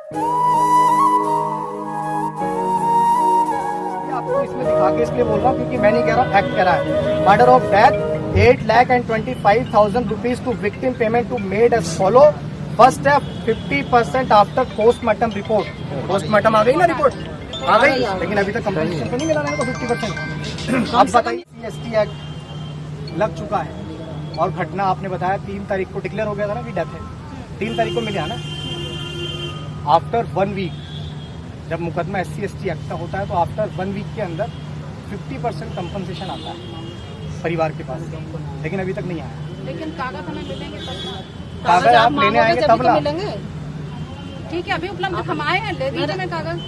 आपको इसमें दिखा के इसलिए बोल रहा हूँ क्योंकि मैं नहीं कह रहा हूँ, एक्ट कह रहा है। Murder of death 8,25,000 rupees to victim payment to made as follow. First है 50% आफ्टर पोस्टमार्टम रिपोर्ट। पोस्टमार्टम आ गई ना रिपोर्ट, आ गई, लेकिन अभी तक कंपनसेशन तो नहीं मिला मेरे को 50%। अब बताइए, ST एक्ट लग चुका है और घटना आपने बताया 3 तारीख को डिक्लेयर हो गया था ना कि डेथ है, 3 तारीख को मिला ना। आफ्टर 1 वीक जब मुकदमा SC/ST एक्ट का होता है तो आफ्टर 1 वीक के अंदर 50% कंपनसेशन आता है परिवार के पास, लेकिन अभी तक नहीं आया। लेकिन कागज हमें मिलेंगे तब, कागज आप लेने आएंगे तब ना। ठीक है, अभी उपलब्ध हम आए हैं, ले दीजिए हमें कागज।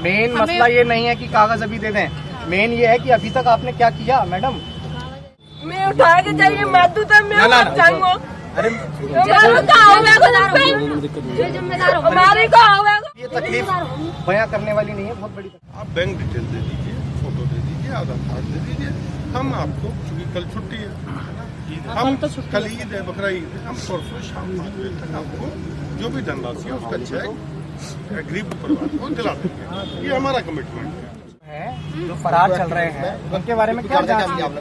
मेन मसला ये नहीं है कि कागज अभी दे दें, मेन ये है कि अभी तक आपने क्या किया मैडम। मैं उठा के चाहिए मातू तो मैं जाऊंगा। अरे हमारे को ये तकलीफ बयां करने वाली नहीं है, बहुत बड़ी तकलीफ। आप बैंक डिटेल दे दीजिए, फोटो दे दीजिए, आधार कार्ड दे दीजिए, हम आपको, चूंकि कल छुट्टी है ना, हम कल ईद है, बकरा ईद है, हम परसों शाम 5 बजे तक आपको जो भी धनराशि है उसका चेक गरीब परिवार को दिला देंगे। ये हमारा कमिटमेंट है। जो फरार चल रहे हैं उनके बारे में क्या जांच की आपने?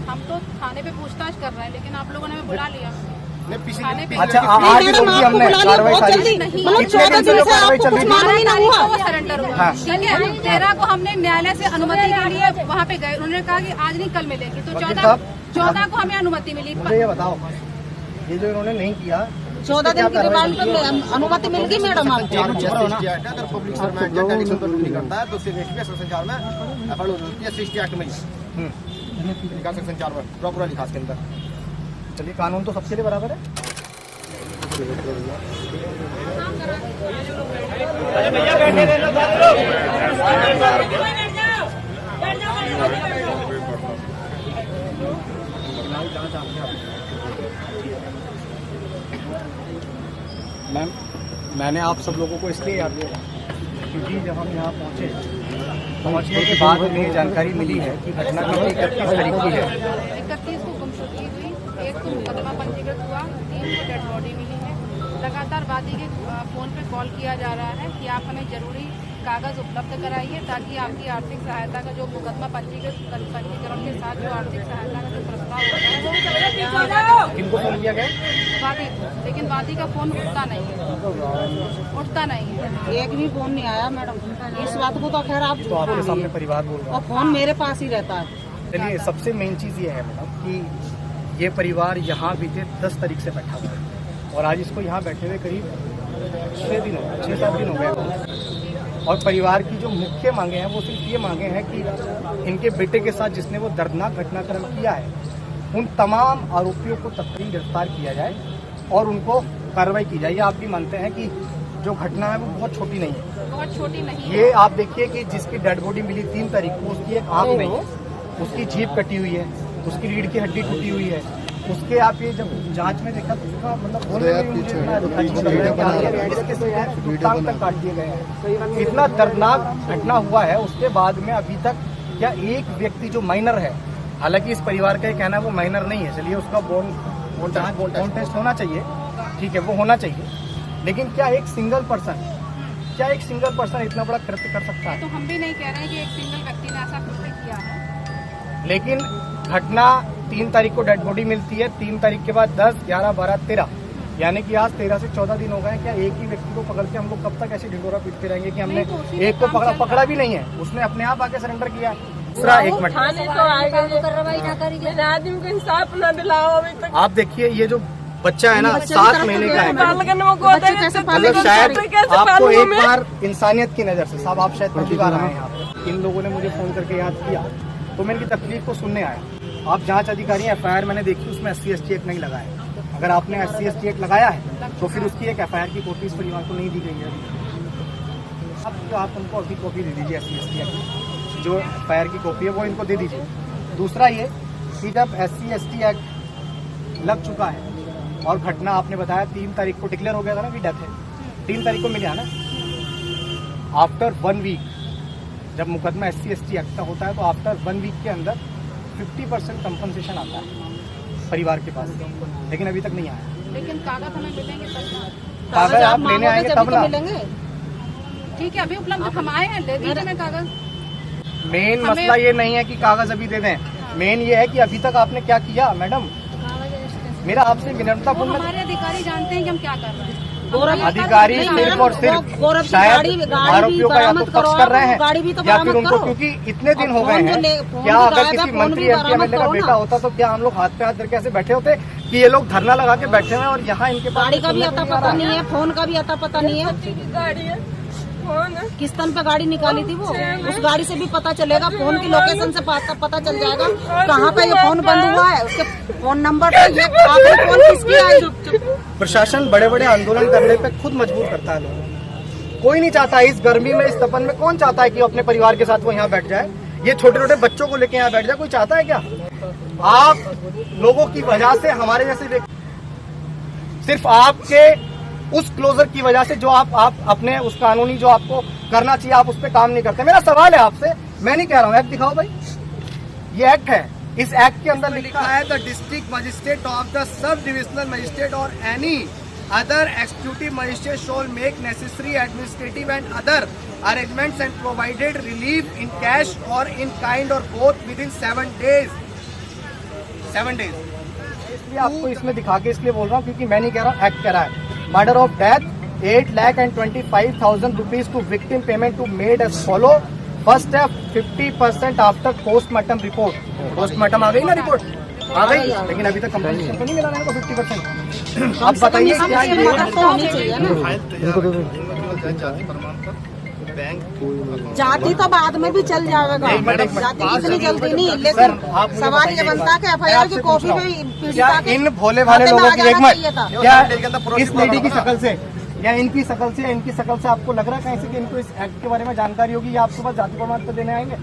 हम तो थाने पे पूछताछ कर रहे हैं, लेकिन आप लोगों ने हमें बुला लिया थाने पे। अच्छा, आज बोलिए हमने कार्रवाई सारी कितने दिन से जो कार्रवाई चल रही थी वो सरेंडर हुआ। ठीक है, 13 को हमने न्यायालय से अनुमति के लिए वहाँ पे गए, उन्होंने कहा कि आज नहीं कल मिलेगी, तो 14 को हमें अनुमति मिली। मुझे ये बताओ, ये जो इन्होंने नहीं किया 14 दिन की रिमांड पर अनुमति मिल गई मैडम आपको? अगर पब्लिक सर्वेंट या टेलीविजन पर ड्यूटी करता है तो सिर्फ संचार में एफआईआर होती है। SC एक्ट में लिखा सेक्शन 4 में प्रॉपर लिखा के अंदर। चलिए, कानून तो सबके लिए बराबर है। मैम, मैंने आप सब लोगों को इसलिए याद किया क्योंकि जब हम यहाँ पहुँचने के बाद हमें जानकारी मिली है कि घटना की 31 तारीख की है। 31 को गुमशुदगी हुई, 1 को मुकदमा पंजीकृत हुआ, 3 को डेड बॉडी मिली है। लगातार वादी के फोन पे कॉल किया जा रहा है कि आप हमें जरूरी कागज उपलब्ध कराइए ताकि आपकी आर्थिक सहायता का जो मुकदमा पंजीकरण के साथ जो आर्थिक सहायता का जो प्रस्ताव होता है किनको फोन किया गया? वादी को, लेकिन वादी का फोन उठता नहीं है। एक भी फोन नहीं आया मैडम। इस बात को तो खैर आप तो आपके सामने परिवार बोल रहा और फोन मेरे पास ही रहता है। है। चलिए, सबसे मेन चीज़ ये है मैडम कि ये परिवार यहाँ बीते 10 तारीख से बैठा हुआ है और आज इसको यहाँ बैठे हुए करीब 6 दिन हो गए, 6-7 दिन हो गए। और परिवार की जो मुख्य मांगे हैं वो सिर्फ ये मांगे हैं कि इनके बेटे के साथ जिसने वो दर्दनाक घटनाक्रम किया है उन तमाम आरोपियों को तत्काल गिरफ्तार किया जाए और उनको कार्रवाई की जाए। ये आप भी मानते हैं कि जो घटना है वो बहुत छोटी नहीं है, बहुत छोटी नहीं है। ये आप देखिए कि जिसकी डेड बॉडी मिली 3 तारीख को, उसकी एक आंख नहीं है, उसकी जीभ कटी हुई है, उसकी रीढ़ की हड्डी टूटी हुई है। उसके आप ये जब जांच में देखा तो उसका मतलब टांग तक काट दिए गए हैं। इतना दर्दनाक घटना हुआ है, उसके बाद में अभी तक क्या एक व्यक्ति जो माइनर है, हालांकि इस परिवार का ये कहना है वो माइनर नहीं है, चलिए उसका बोन टेस्ट होना चाहिए, ठीक है वो होना चाहिए, लेकिन क्या एक सिंगल पर्सन इतना बड़ा कृत्य कर सकता है? तो हम भी नहीं कह रहे हैं कि एक सिंगल व्यक्ति ने ऐसा कृत्य किया है, लेकिन घटना 3 तारीख को डेड बॉडी मिलती है, 3 तारीख के बाद 10, 11, 12, 13 यानी कि आज 13 से 14 दिन हो गए। क्या एक ही व्यक्ति को पकड़ के हम लोग कब तक ऐसे ढिंडोरा पीटते रहेंगे कि हमने एक को पकड़ा भी नहीं है, उसने अपने आप आके सरेंडर किया। दूसरा, एक मिनट, आप देखिए ये जो बच्चा है ना 7 महीने का है, मतलब शायद आपको एक बार इंसानियत की नजर से, साहब आप शायद पहली बार आए यहाँ पे, इन लोगों ने मुझे फोन करके याद किया तो मैं इनकी तकलीफ को सुनने आया। आप जांच अधिकारी हैं, FIR मैंने देखी, उसमें SC/ST एक्ट नहीं लगाया। अगर आपने SC/ST एक्ट लगाया है तो फिर उसकी एक FIR की कॉपी इस परिवार को नहीं दी गई है। आप उनको अभी कॉपी दे दीजिए SC/ST एक्ट, जो FIR की कॉपी है वो इनको दे दीजिए। दूसरा ये कि जब SC/ST एक्ट लग चुका है और घटना आपने बताया 3 तारीख को डिक्लेयर हो गया था ना कि डेथ है, 3 तारीख को मिला ना। आफ्टर 1 वीक जब मुकदमा SC/ST एक्ट का होता है तो आफ्टर 1 वीक के अंदर 50% कंपनसेशन आता है परिवार के पास, लेकिन अभी तक नहीं आया। लेकिन कागज हमें मिलेंगे तब। कागज आप लेने आएंगे तब ना। ठीक है, अभी उपलब्ध हम आए हैं, ले दीजिए मैं कागज। मेन मसला ये नहीं है कि कागज अभी दे दें, मेन ये है कि अभी तक आपने क्या किया मैडम। मेरा आपसे विनम्रतापूर्ण, हमारे अधिकारी जानते हैं कि हम क्या कर रहे हैं। अधिकारी सिर्फ और सिर्फ शायद आरोपियों का या तो पक्ष कर रहे हैं या फिर उनको, क्योंकि इतने दिन हो गए हैं, क्या अगर किसी मंत्री एमपी एमएलए का बेटा होता तो क्या हम लोग हाथ पे हाथ धर के ऐसे बैठे होते कि ये लोग धरना लगा के बैठे हुए और यहाँ इनके पास गाड़ी का भी अता पता नहीं है, फोन का भी अता पता नहीं है। गाड़ी है, फोन है। किस तन पे गाड़ी निकाली थी वो, उस गाड़ी से भी पता चलेगा, फोन की लोकेशन से पता चल जाएगा कहाँ पे ये फोन बंद हुआ है, उसके फोन नंबर पे ये आखिरी फोन किसकी आई। प्रशासन बड़े बड़े आंदोलन करने पे खुद मजबूर करता है लोगों को। कोई नहीं चाहता इस गर्मी में, इस तपन में कौन चाहता है कि अपने परिवार के साथ वो यहाँ बैठ जाए, ये छोटे छोटे बच्चों को लेके यहाँ बैठ जाए, कोई चाहता है क्या। आप लोगों की वजह से, हमारे जैसे सिर्फ आपके उस क्लोजर की वजह से जो आप अपने उस कानूनी जो आपको करना चाहिए आप उस पर काम नहीं करते। मेरा सवाल है आपसे, मैं नहीं कह रहा हूँ, एक्ट दिखाओ भाई, ये एक्ट है, इस एक्ट के अंदर लिखा है the district magistrate of the sub divisional magistrate or any other executive magistrate shall make necessary administrative and other arrangements and provided relief in cash or in kind or both within 7 days। 7 days इसलिए आपको इसमें दिखा के इसलिए बोल रहा हूँ क्योंकि मैं नहीं कह रहा हूँ, एक्ट कह रहा है। Murder of death 8,25,000 rupees to victim payment to made as follow। First है 50% आफ्टर पोस्टमार्टम रिपोर्ट। पोस्टमार्टम आ गई ना रिपोर्ट, आ गई, लेकिन अभी तक कंपनसेशन तो नहीं मिला ना 50%। आप बताइए क्या जाति तो बाद में भी चल जाएगा, जाति इतनी जल्दी नहीं, लेकिन सवाल ये बनता है कि FIR की कॉपी में क्या इन भोले भाले लोगों की, एक मिनट, क्या इस लेडी की शकल से या इनकी शकल से, इनकी शकल से आपको लग रहा है कहीं से कि इनको इस एक्ट के बारे में जानकारी होगी या आपके पास जाति प्रमाण पत्र देने आएंगे?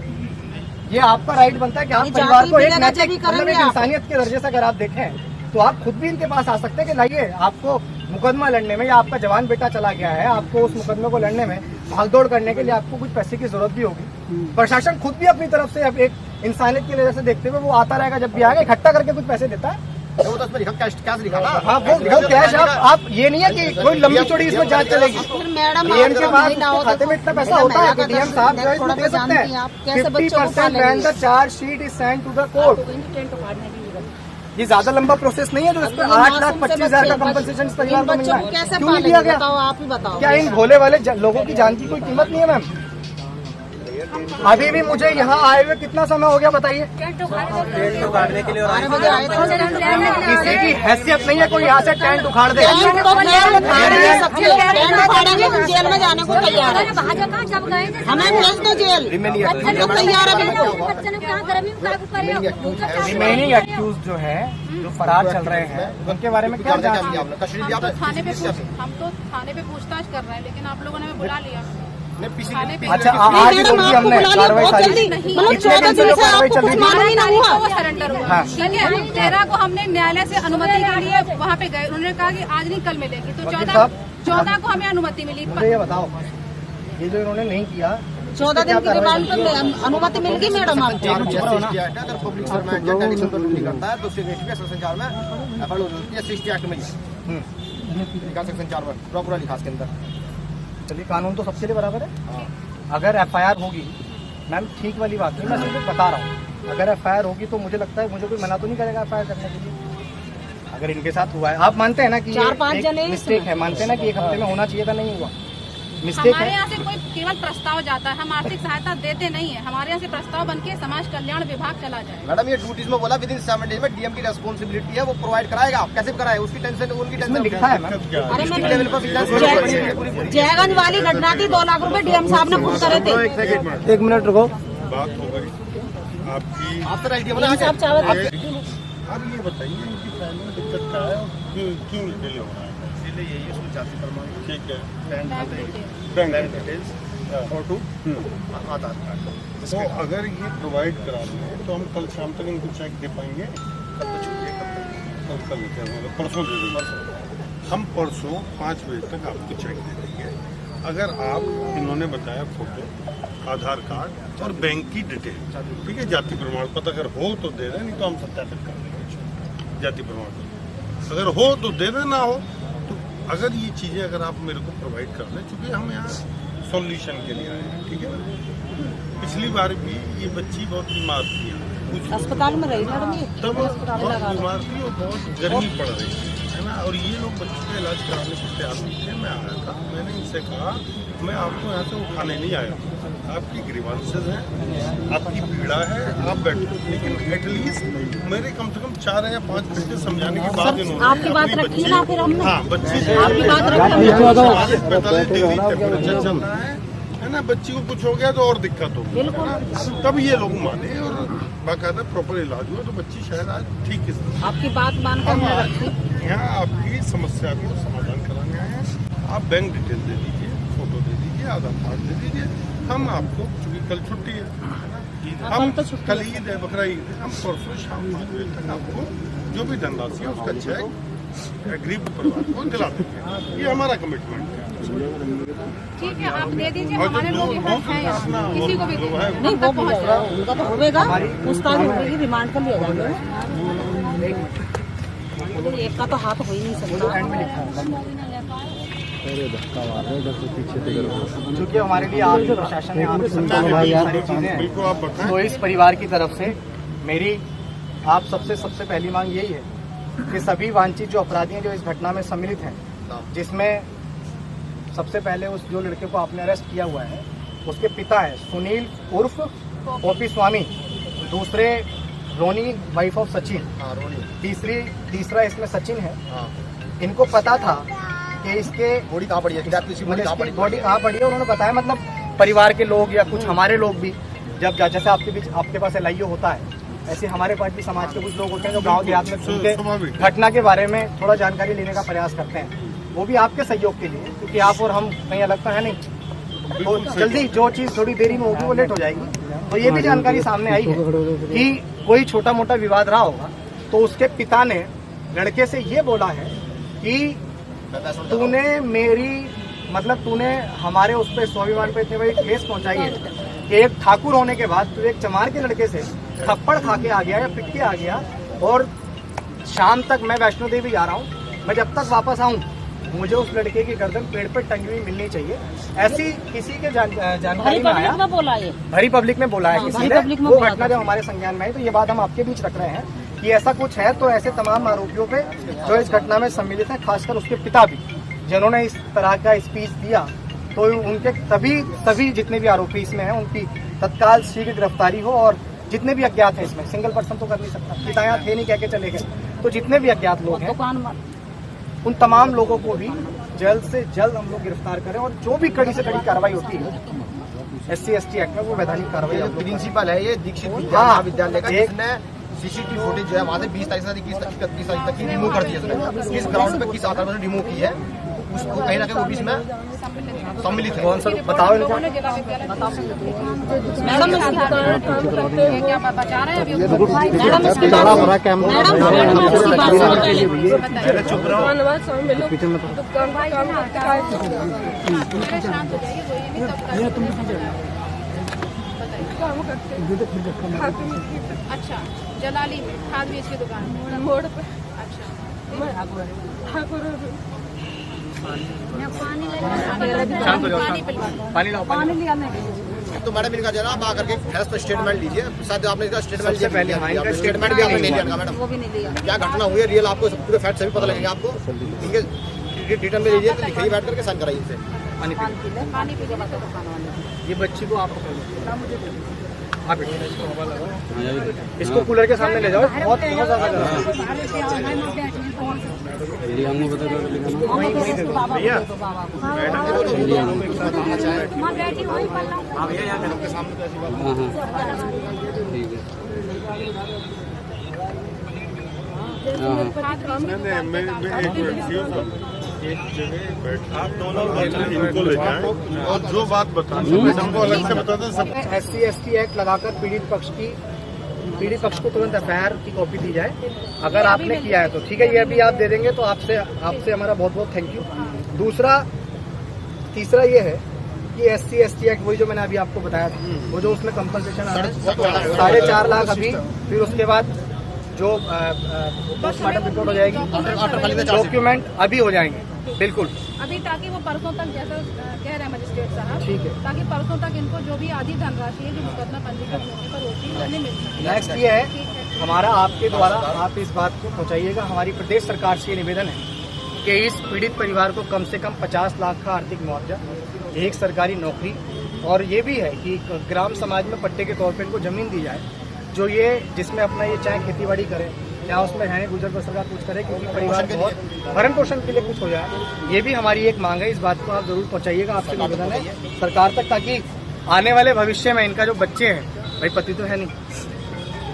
ये आपका राइट बनता है कि आप परिवार को एक नैतिक मतलब एक इंसानियत के दर्जे से अगर आप देखें तो आप खुद भी इनके पास आ सकते हैं कि लाइए आपको मुकदमा लड़ने में, या आपका जवान बेटा चला गया है, आपको उस मुकदमे को लड़ने में भागदौड़ करने के लिए आपको कुछ पैसे की जरूरत भी होगी। प्रशासन खुद भी अपनी तरफ से अब एक इंसानियत की वजह से देखते हुए वो आता रहेगा, जब भी आएगा इकट्ठा करके कुछ पैसे देता है। वो तो उसमें कैश लिखा था। हाँ वो कैश, आप ये नहीं है कि कोई लंबी चौड़ी इसमें जांच चलेगी। डीएम के पास खाते में इतना पैसा होता है कि डीएम साहब जो है इसमें दे सकते हैं 50% when the charge sheet is sent to the court। ये ज्यादा लंबा प्रोसेस नहीं है जो इस पर 8,25,000 का कंपनसेशन इस परिवार को मिल रहा है, क्यों नहीं दिया गया? आप ही बताओ, क्या इन भोले वाले लोगों की जान की कोई कीमत नहीं है मैम? अभी भी मुझे यहाँ आए हुए कितना समय हो गया बताइए? किसी की हैसियत नहीं है कोई यहाँ से टेंट उखाड़ दे। जेल में जाने को तैयार है, हमें भेज दो जेल, तैयार है। रिमेनिंग एक्यूज जो है, जो फरार चल रहे हैं, उनके बारे में क्या जांच की आपने? हम तो थाने पे पूछताछ कर रहे हैं, लेकिन आप लोगों ने हमें बुला लिया। अच्छा आज ही बोली हमने कार्रवाई सारी, इतने दिन से जो कार्रवाई चल रही थी वो सरेंडर हुआ। ठीक है, 13 को हमने न्यायालय से अनुमति के लिए वहाँ पे गए, उन्होंने कहा कि आज नहीं कल मिलेगी, तो 14 को हमें अनुमति मिली। मुझे ये बताओ, ये जो इन्होंने नहीं किया, 14 दिन की रिमांड पर अनुमति मिल गई मैडम आपको? अगर पब्लिक सर्वेंट या टेलीविजन पर ड्यूटी करता है तो उससे सेक्शन 4 में एफआईआर होती है, 60 एक्ट में सेक्शन 4 में प्रॉपर लिखा के अंदर। चलिए, कानून तो सबके लिए बराबर है। अगर एफआईआर होगी मैम, ठीक वाली बात नहीं, मैं सिर्फ बता रहा हूँ, अगर एफआईआर होगी तो मुझे लगता है मुझे कोई मना तो नहीं करेगा एफआईआर करने के लिए। अगर इनके साथ हुआ है, आप मानते हैं ना कि 4-5 जने मिस्टेक है, मानते हैं ना कि 1 हफ्ते में होना चाहिए था, नहीं हुआ, मिस्टेक हमारे है। यहाँ से कोई केवल प्रस्ताव जाता है, हम आर्थिक सहायता देते नहीं है, हमारे यहाँ से प्रस्ताव बन के समाज कल्याण विभाग चला जाए। मैडम ये ड्यूटीज में बोला विद इन 7 days में डीएम की रेस्पॉन्सिबिलिटी है, वो प्रोवाइड कराएगा। आप कैसे कराए उसकी टेंशन, उनकी टेंशन लिखा है मैम। जयगंज वाली घटना थी, 2 लाख रुपए डीएम साहब ने बुक करे थे। 1 मिनट रुको, बात हो गई आपकी, आपसे राइट बना साहब चावल। अब ये बताइए इनकी फैमिली में दिक्कत क्या है और क्यों डिले हो रहा है? यही उसको जाति प्रमाण, ठीक है, बैंक डिटेल्स और आधार कार्ड। तो अगर ये प्रोवाइड करा दें तो हम कल शाम तक इनको चेक दे पाएंगे? कल मतलब परसों दे देंगे हम, परसों 5 बजे तक आपको चेक दे देंगे। अगर आप, इन्होंने बताया फोटो, आधार कार्ड और बैंक की डिटेल, ठीक है, जाति प्रमाण पत्र अगर हो तो दे दें, नहीं तो हम सत्यापित कर देंगे जाति प्रमाण पत्र। अगर हो तो दे दें, ना हो तो अगर ये चीज़ें अगर आप मेरे को प्रोवाइड कर दें, चूँकि हम यहाँ सॉल्यूशन के लिए आए हैं, ठीक है ना। पिछली बार भी ये बच्ची बहुत बीमार थी, अस्पताल में रही मैडम ये तब बहुत बीमार थी और बहुत गर्मी पड़ रही थी, है ना। और ये लोग बच्चों का इलाज कराने को तैयार नहीं थे। मैं आया था, मैंने इनसे कहा मैं आपको यहाँ से उठाने नहीं आया, आपकी ग्रीवांसेस हैं, आपकी पीड़ा है, आप बैठो। लेकिन एटलीस्ट मेरे कम से कम 4 या 5 घंटे समझाने के बाद इन्होंने आपकी बात रखी ना फिर हमने। हाँ, बच्ची से आपकी बात रखी 45 डिग्री टेम्परेचर चल रहा है ना। बच्ची को कुछ हो गया तो और दिक्कत होगी, है ना। तब ये लोग माने और बाकायदा प्रॉपर इलाज हुआ, तो बच्ची शायद आज ठीक स्थिति। आपकी बात मानकर हम हमने आज रखी। यहाँ आपकी समस्या को समाधान कराने आए हैं। आप बैंक डिटेल दे दीजिए, फोटो दे दीजिए, आधार कार्ड दे दीजिए। हम आपको, चूँकि कल छुट्टी है ना, हम कल ईद है, बकरा ईद है, हम परसों शाम 5 बजे तक आपको जो भी धनराशि है उसका चेक गरीब परिवार को दिला देंगे। ये हमारा कमिटमेंट है। ठीक है, आप दे दीजिए, और हमारे जो लोग यहाँ हैं, यहाँ किसी को भी दे दीजिए। नहीं वो होगा, उनका तो होगा, पूछताछ होगी, रिमांड पर लिया जाएगा। एक का तो हाथ हो ही नहीं सकता। क्योंकि हमारे लिए आपके प्रशासन ने आपकी सारी चीजें हैं, तो इस परिवार की तरफ से मेरी आप सबसे पहली मांग यही है कि सभी वांछित जो अपराधी हैं जो इस घटना में सम्मिलित हैं, जिसमें सबसे पहले उस जो लड़के को आपने अरेस्ट किया हुआ है उसके पिता है सुनील उर्फ ओपी स्वामी, दूसरे रोनी वाइफ ऑफ सचिन, तीसरा इसमें सचिन है। इनको पता था कि इसके बॉडी कहाँ पड़ी है, बॉडी कहाँ पड़ी है, उन्होंने बताया। मतलब परिवार के लोग या कुछ हमारे लोग भी, जब जैसे आपके पास LIO होता है, ऐसे हमारे पास भी समाज के कुछ लोग होते हैं जो गांव देहात में घूम के घटना के बारे में थोड़ा जानकारी लेने का प्रयास करते हैं। वो भी आपके सहयोग के लिए, क्योंकि आप और हम कहीं अलग तो है नहीं, तो जल्दी जो चीज़ थोड़ी देरी में होगी वो लेट हो जाएगी। तो ये भी जानकारी सामने आई है कि कोई छोटा मोटा विवाद रहा होगा, तो उसके पिता ने लड़के से ये बोला है कि तूने हमारे उस पर स्वाभिमान पे इतनी बड़ी ठेस पहुंचाई है कि एक ठाकुर होने के बाद तू एक चमार के लड़के से थप्पड़ खा के आ गया या पिट के आ गया, और शाम तक मैं वैष्णो देवी जा रहा हूँ, मैं जब तक वापस आऊँ मुझे उस लड़के की गर्दन पेड़ पर टंगी हुई मिलनी चाहिए। ऐसी किसी के जानकारी में आया, भरी पब्लिक में बोला है किसी ने। वो घटना जब हमारे संज्ञान में आई तो ये बात हम आपके बीच रख रहे हैं कि ऐसा कुछ है, तो ऐसे तमाम आरोपियों पे जो इस घटना में सम्मिलित हैं, खासकर उसके पिता भी जिन्होंने इस तरह का स्पीच दिया, तो उनके सभी जितने भी आरोपी इसमें हैं उनकी तत्काल शीघ्र गिरफ्तारी हो, और जितने भी अज्ञात हैं इसमें, सिंगल पर्सन तो कर नहीं सकता, पिता थे नहीं कह के चले गए, तो जितने भी अज्ञात लोग हैं उन तमाम लोगों को भी जल्द से जल्द हम लोग गिरफ्तार करें, और जो भी कड़ी से कड़ी कार्रवाई होती है SC/ST एक्ट में वो वैधानिक कार्रवाई। प्रिंसिपल है ये दीक्षित महाविद्यालय का, जिसने CCTV फुटेज जो है वहाँ से 20 तारीख से 31 तारीख तक की रिमूव कर दी है उसने। किस ग्राउंड पे किस आधार पर रिमूव की है उसको कहीं ना कहीं वो भी इसमें सम्मिलित है। कौन सा बताओ इनको। मैडम क्या बचा रहे हैं अभी? चुप रहो। शांत हो जाइए, अच्छा, जलाली में खाद बीज की दुकान में मोड़ पे। अच्छा, शांत हो जाओ, पानी लाओ, पानी लिया। तो मैडम इनका जरा आप आकर के फेस पर स्टेटमेंट लीजिए, शायद आपने इसका स्टेटमेंट सबसे पहले लिया, स्टेटमेंट भी आपने नहीं लिया मैडम। वो भी नहीं लिया। क्या घटना हुई है रियल आपको पूरे फैक्ट सभी पता लगेगा आपको। इनके रिटर्न में लीजिए, तो लिखिए बैठ करके साइन कराइए इनसे। पानी पी ये बच्ची को आप आप इसको कूलर के सामने ले जाओ, बहुत ज्यादा भैया एक जगह बैठा, आप दोनों इनको ले जाएं और जो बात बताना है सबको अलग से बता दें। सब SC/ST एक्ट लगाकर पीड़ित पक्ष को तुरंत FIR की कॉपी दी जाए। अगर आपने किया है तो ठीक है, ये अभी आप दे देंगे तो आपसे हमारा बहुत बहुत थैंक यू। तीसरा ये है कि SC/ST एक्ट वही जो मैंने अभी आपको बताया था, वो जो उसमें कंपनसेशन आ रहा है 4.5 लाख अभी, फिर उसके बाद जो पोस्टमार्टम रिपोर्ट हो जाएगी, डॉक्यूमेंट अभी हो जाएंगे, सके। बिल्कुल। अभी ताकि वो परसों तक, जैसा कह रहे हैं मजिस्ट्रेट साहब, ठीक है, ताकि परसों तक इनको जो भी आधी धनराशि है जो मुकदमा पंजीकृत होने पर होती है उन्हें मिल सके। नेक्स्ट ये है हमारा, आपके द्वारा आप इस बात को पहुंचाइएगा, हमारी प्रदेश सरकार से ये निवेदन है कि इस पीड़ित परिवार को कम से कम 50 लाख का आर्थिक मुआवजा, एक सरकारी नौकरी, और ये भी है कि ग्राम समाज में पट्टे के तौर पर इनको जमीन दी जाए, जो ये जिसमें अपना ये चाहे खेतीबाड़ी करे या उसमें रहने गुजर बसर का कुछ करे, क्योंकि परिवार बहुत भरण पोषण के लिए कुछ हो जाए। ये भी हमारी एक मांग है, इस बात को आप जरूर पहुंचाइएगा, आपसे निवेदन है सरकार तक, ताकि आने वाले भविष्य में इनका जो बच्चे हैं, भाई पति तो है नहीं,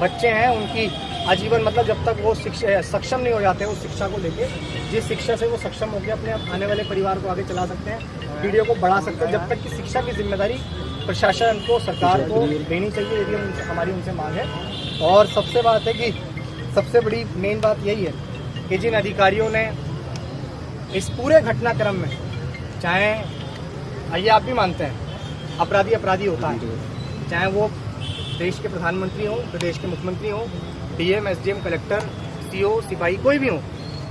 बच्चे हैं, उनकी आजीवन मतलब जब तक वो शिक्षा सक्षम नहीं हो जाते उस शिक्षा को लेके, जिस शिक्षा से वो सक्षम होकर अपने आने वाले परिवार को आगे चला सकते हैं, पीढ़ियों को बढ़ा सकते हैं, जब तक कि शिक्षा की जिम्मेदारी प्रशासन को, सरकार को देनी चाहिए, यदि हमारी उनसे मांग है। और सबसे बात है कि सबसे बड़ी मेन बात यही है कि जिन अधिकारियों ने इस पूरे घटनाक्रम में, चाहे ये आप भी मानते हैं अपराधी अपराधी होता है, चाहे वो देश के प्रधानमंत्री हो, प्रदेश के मुख्यमंत्री हो, डीएम, एसडीएम, कलेक्टर, सीओ, सिपाही, कोई भी हो,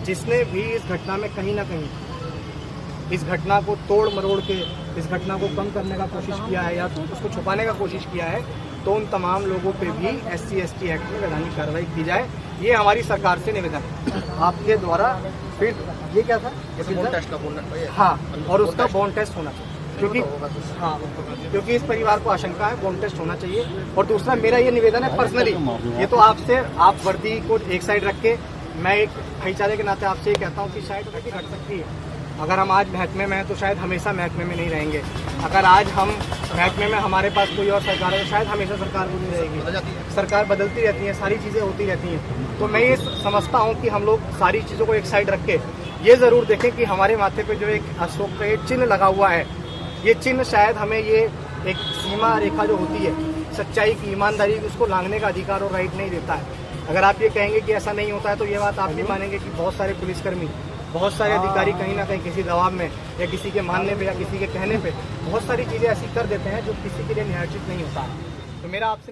जिसने भी इस घटना में कहीं ना कहीं इस घटना को तोड़ मरोड़ के इस घटना को कम करने का कोशिश किया है या तो उसको छुपाने का कोशिश किया है, तो उन तमाम लोगों पे भी SC/ST एक्ट में वैधानिक कार्रवाई की जाए, ये हमारी सरकार से निवेदन है आपके द्वारा। फिर ये क्या था, हाँ, और उसका बॉन्ड टेस्ट होना चाहिए, क्योंकि इस परिवार को आशंका है, बॉन्ड टेस्ट होना चाहिए। और दूसरा मेरा ये निवेदन है पर्सनली, ये तो आपसे, आप वर्दी को एक साइड रख के, मैं एक भाईचारे के नाते आपसे ये कहता हूँ कि शायद घट सकती है। अगर हम आज महकमे में हैं तो शायद हमेशा महकमे में नहीं रहेंगे, अगर आज हम महकमे में हमारे पास कोई और सरकार है तो शायद हमेशा सरकार को नहीं रहेगी, सरकार बदलती रहती है, सारी चीज़ें होती रहती हैं। तो मैं ये समझता हूँ कि हम लोग सारी चीज़ों को एक साइड रख के ये ज़रूर देखें कि हमारे माथे पे जो एक अशोक का ये चिन्ह लगा हुआ है, ये चिन्ह शायद हमें ये एक सीमा रेखा जो होती है सच्चाई की, ईमानदारी की, उसको लांघने का अधिकार और राइट नहीं देता है। अगर आप ये कहेंगे कि ऐसा नहीं होता है तो ये बात आप भी मानेंगे कि बहुत सारे पुलिसकर्मी, बहुत सारे अधिकारी कहीं ना कहीं किसी दबाव में या किसी के मानने पे या किसी के कहने पे बहुत सारी चीज़ें ऐसी कर देते हैं जो किसी के लिए न्यायोचित नहीं होता है। तो मेरा आपसे